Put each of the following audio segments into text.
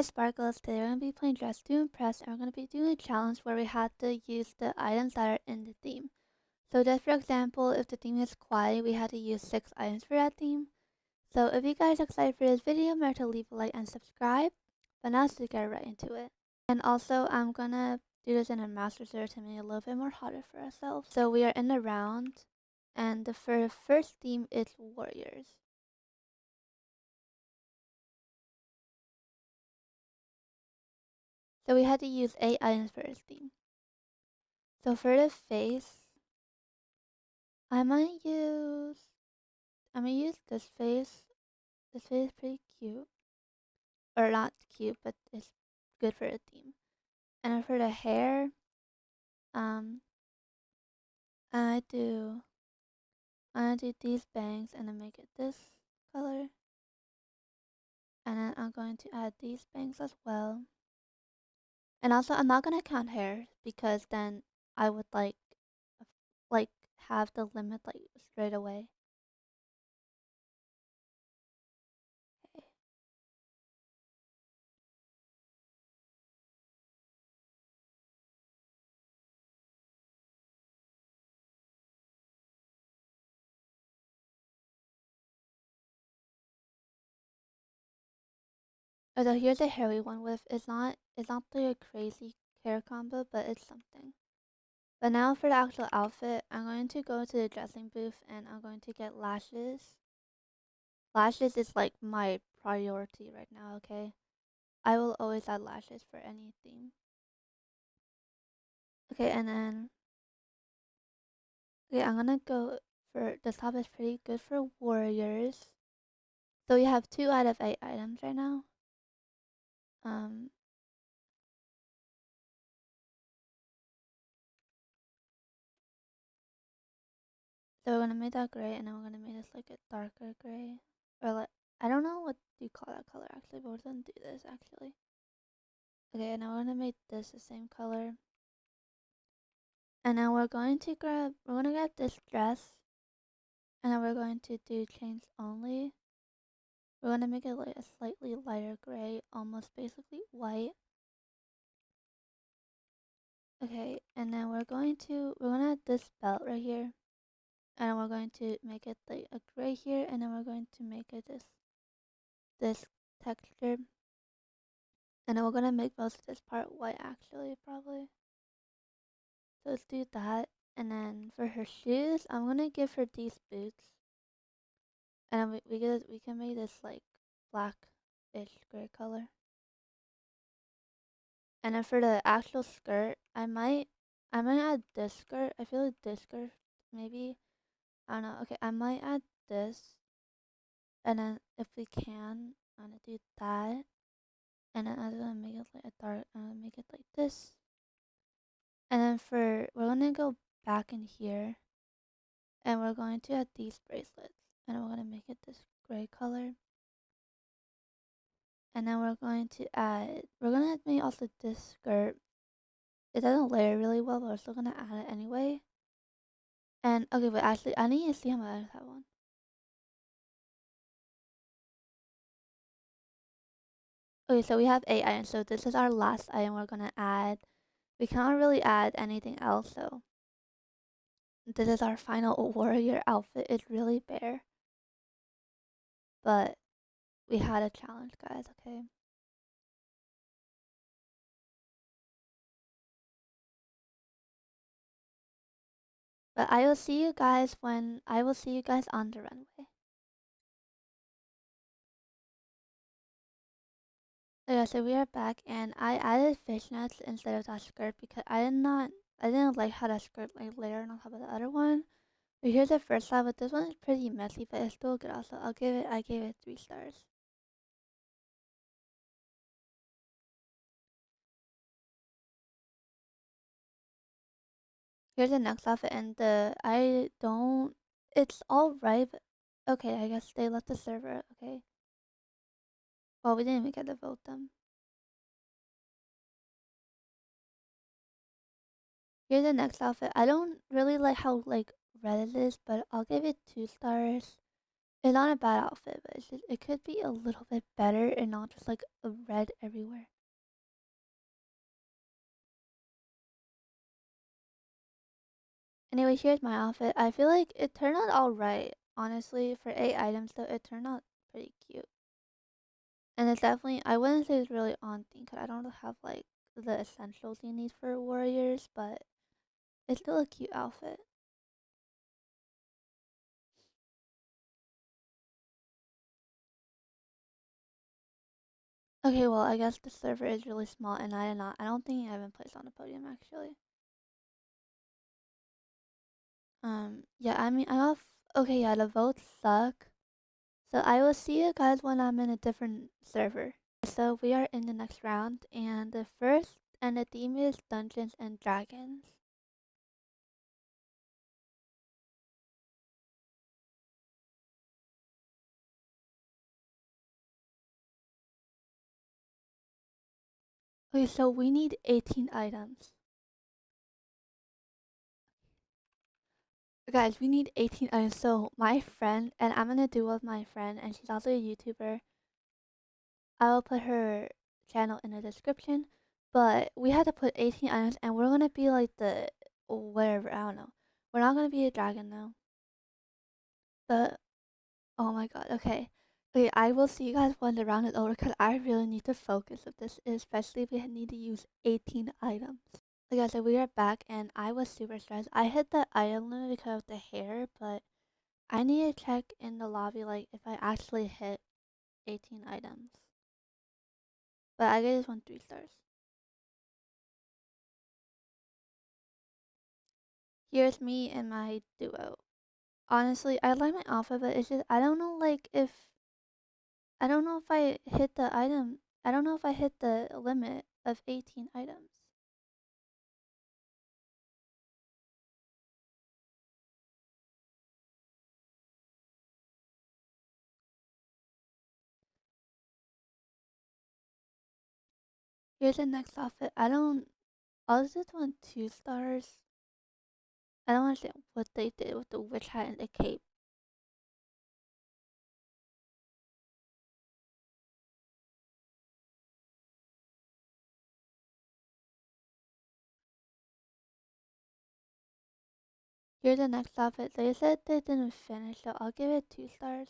guys, Sparkles. Today we're going to be playing Dress to Impress, and we're going to be doing a challenge where we have to use the items that are in the theme. So just for example, if the theme is kawaii, we have to use 6 items for that theme. So if you guys are excited for this video, remember to leave a like and subscribe. But now let's get right into it. And also, I'm going to do this in a master server to make it a little bit more harder for ourselves. So we are in the round, and the first theme is Warriors. So we had to use 8 items for this theme. So for the face, I'm gonna use this face. This face is pretty cute. Or not cute, but it's good for a theme. And then for the hair, um I do I do these bangs and then make it this color. And then I'm going to add these bangs as well. And also I'm not gonna count hair because then I would like have the limit like straight away. Okay. Although here's a hairy one with it's not like a crazy hair combo, but it's something. But now for the actual outfit, I'm going to go to the dressing booth and I'm going to get lashes. Lashes is like my priority right now, okay? I will always add lashes for anything. Okay, and then I'm gonna go for this top is pretty good for warriors. So we have 2 out of 8 items right now. Um So we're gonna make that gray, and then we're gonna make this like a darker gray, or like I don't know what you call that color actually, but we're gonna do this actually. Okay, and now we're gonna make this the same color, and then we're gonna grab this dress, and then we're going to do chains only. We're gonna make it like a slightly lighter gray, almost basically white. Okay, and then we're gonna add this belt right here, and then we're going to make it like a gray here, and then we're going to make it this texture. And then we're gonna make most of this part white actually, probably. So let's do that. And then for her shoes, I'm gonna give her these boots. And then we can make this like black-ish gray color. And then for the actual skirt, I might add this skirt. I feel like this skirt maybe, I don't know. Okay, I might add this. And then if we can, I'm gonna do that. And then I'm gonna make it like a dark. I'm gonna make it like this. And then we're gonna go back in here, and we're going to add these bracelets, and we're gonna make it this gray color. And then we're gonna make also this skirt. It doesn't layer really well, but we're still gonna add it anyway. And okay, but actually, I need to see how much I have one. Okay, so we have 8 items, so this is our last item we're gonna add. We can't really add anything else, so this is our final warrior outfit. It's really bare, but we had a challenge, guys, okay? But I will see you guys on the runway. Okay, so we are back, and I added fishnets instead of that skirt because I didn't like how that skirt like layered on top of the other one. But here's the first side, but this one is pretty messy, but it's still good. Also, I gave it 3 stars. Here's the next outfit, and it's all right. But okay, I guess they left the server. Okay. Well, we didn't even get to vote them. Here's the next outfit. I don't really like how like red it is, but I'll give it 2 stars. It's not a bad outfit, but it could be a little bit better and not just like a red everywhere. Anyway, here's my outfit. I feel like it turned out alright. Honestly, for 8 items though, it turned out pretty cute. And it's definitely, I wouldn't say it's really on theme because I don't have like the essentials you need for warriors, but it's still a cute outfit. Okay, well, I guess the server is really small and I don't think I have been placed on the podium actually. Yeah, I mean, okay, yeah, the votes suck. So I will see you guys when I'm in a different server. So we are in the next round, and the theme is Dungeons and Dragons. Okay, so we need 18 items. Guys, we need 18 items. So my friend, and I'm gonna do with my friend, and she's also a YouTuber. I will put her channel in the description. But we had to put 18 items, and we're gonna be like the whatever, I don't know. We're not gonna be a dragon though. But oh my god, okay. Okay, I will see you guys when the round is over because I really need to focus with this, especially if we need to use 18 items. Like I said, we are back and I was super stressed. I hit the item limit because of the hair, but I need to check in the lobby like if I actually hit 18 items. But I gave this one 3 stars. Here's me and my duo. Honestly, I like my outfit, but it's just I don't know like if I don't know if I hit the item. I don't know if I hit the limit of 18 items. Here's the next outfit. I'll just want 2 stars. I don't understand what they did with the witch hat and the cape. Here's the next outfit. They said they didn't finish, so I'll give it 2 stars.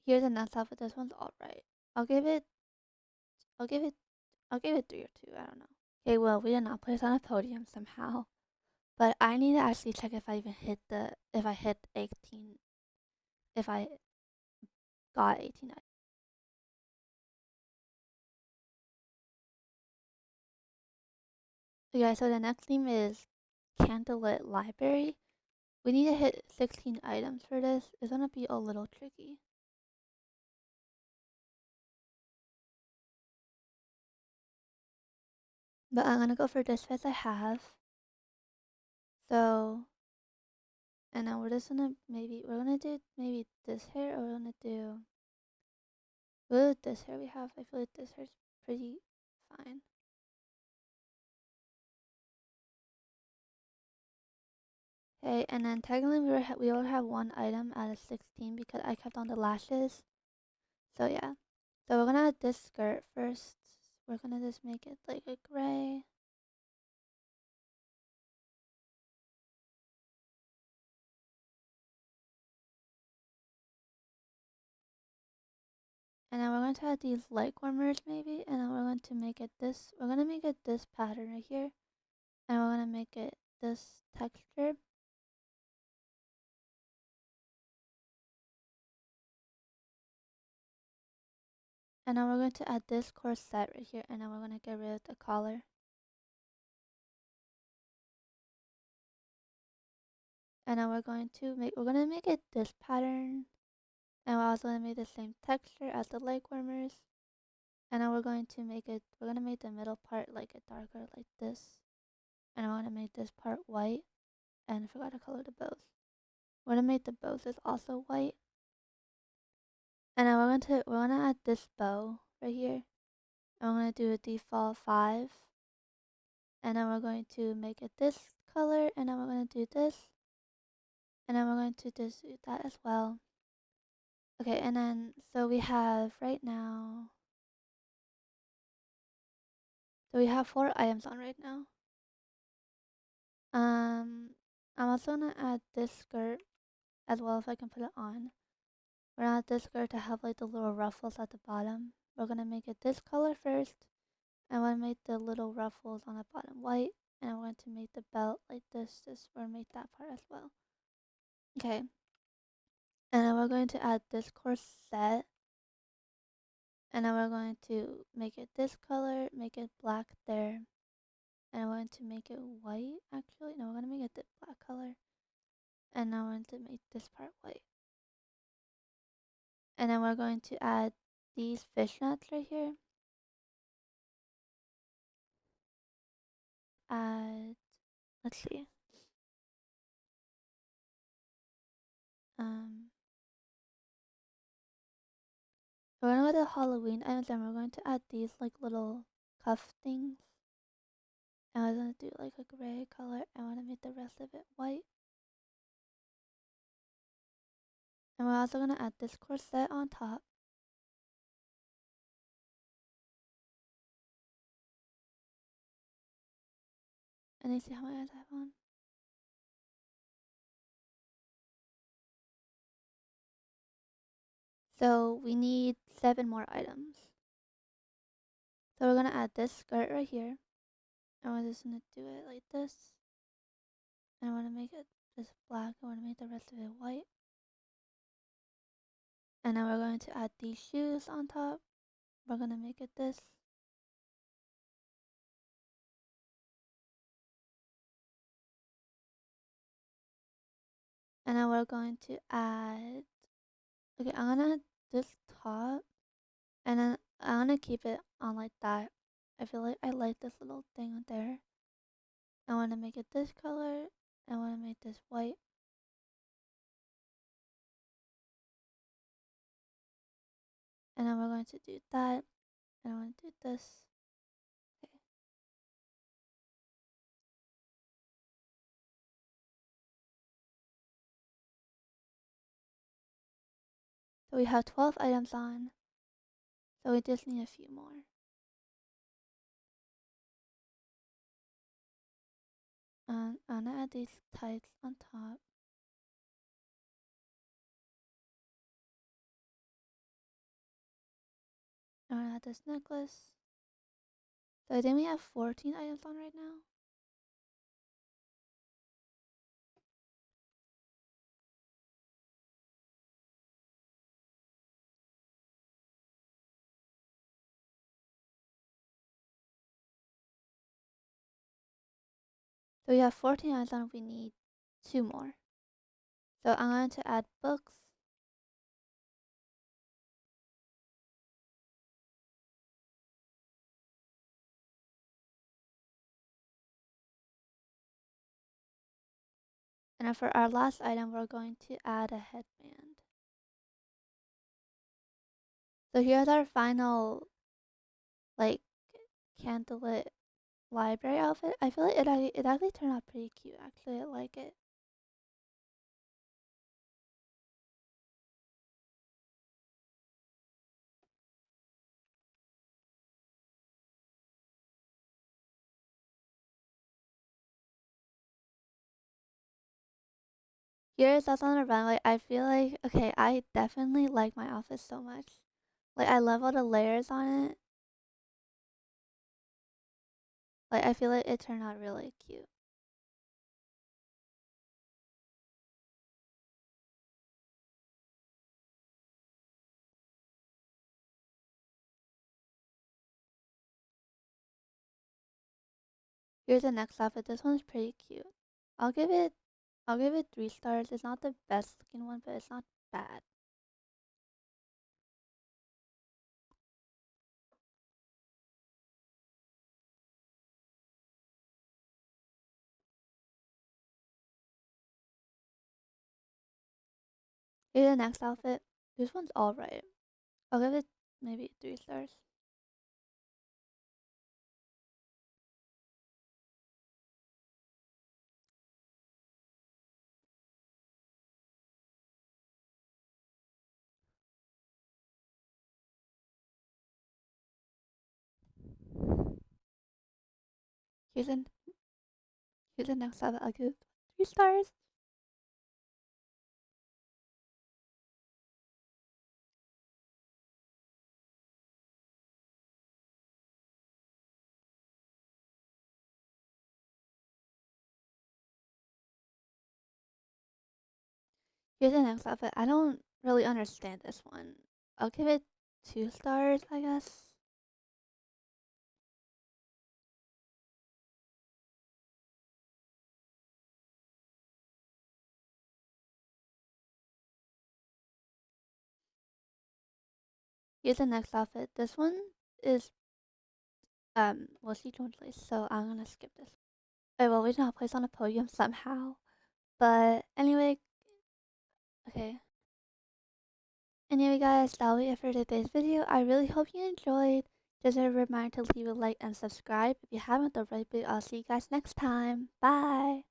Here's the next outfit. This one's alright. I'll give it. I'll give it. I'll give it 3 or 2. I don't know. Okay, well we did not put us on a podium somehow, but I need to actually check if I even hit if I hit 18. If I got 18. Okay, so the next theme is Candlelit Library. We need to hit 16 items for this. It's gonna be a little tricky. But I'm gonna go for this as I have. So, and then we're just gonna we're gonna do maybe this hair, or we're gonna do, this hair we have. I feel like this hair's pretty fine. Okay, and then technically we only have 1 item out of 16 because I kept on the lashes. So yeah. So we're gonna add this skirt first. We're gonna just make it like a gray. And then we're going to add these light warmers maybe, and then we're going to make it this. We're gonna make it this pattern right here, and we're gonna make it this texture. And then we're going to add this corset right here, and then we're gonna get rid of the collar. And then we're gonna make it this pattern, and we're also gonna make the same texture as the leg warmers. And then we're gonna make the middle part like a darker like this. And I want to make this part white, and I forgot to color the bows. I want to make the bows is also white. And then we're gonna add this bow right here. And we're gonna do a default 5. And then we're going to make it this color, and then we're gonna do this. And then we're going to just do that as well. Okay, and then so we have right now. So we have 4 items on right now. I'm also gonna add this skirt as well if I can put it on. We're gonna add this skirt to have like the little ruffles at the bottom. We're gonna make it this color first, and we're gonna make the little ruffles on the bottom white, and I'm going to make the belt like this, just or make that part as well. Okay, and then we're going to add this corset, and then we're going to make it this color, make it black there, and I'm going to make it white. Actually, no, we're gonna make it the black color, and now we're going to make this part white. And then we're going to add these fishnets right here. Add, let's see. Um, we're gonna go to Halloween items, and we're going to add these like little cuff things. And we're gonna do like a gray color. I want to make the rest of it white. And we're also gonna add this corset on top. And you see how many I have on? So we need 7 more items. So we're gonna add this skirt right here. And we're just gonna do it like this. And I want to make it this black. I want to make the rest of it white. And now we're going to add these shoes on top. We're going to make it this. And then we're going to add, okay, I'm going to add this top. And then I'm going to keep it on like that. I feel like I like this little thing there. I want to make it this color. I want to make this white. And then we're going to do that. And I want to do this. Okay. So we have 12 items on. So we just need a few more. And I'm gonna add these tights on top. I'm gonna add this necklace. So I think we have 14 items on right now. So we have 14 items on. We need 2 more. So I'm going to add books. And then for our last item, we're going to add a headband. So here's our final, like, candlelit library outfit. I feel like it actually turned out pretty cute. Actually, I like it. Here's us on the runway. I feel like, okay, I definitely like my outfit so much. Like, I love all the layers on it. Like, I feel like it turned out really cute. Here's the next outfit. This one's pretty cute. I'll give it I'll give it 3 stars. It's not the best looking one, but it's not bad. Here's the next outfit. This one's alright. I'll give it maybe 3 stars. Here's the here's the next outfit. I'll give it 3 stars. Here's the next outfit. I don't really understand this one. I'll give it 2 stars, I guess. Here's the next outfit. This one is well, she joined late, so I'm gonna skip this. I will always not place on a podium somehow. But anyway, okay. Anyway, guys, that'll be it for today's video. I really hope you enjoyed. Just a reminder to leave a like and subscribe if you haven't already. But I'll see you guys next time. Bye.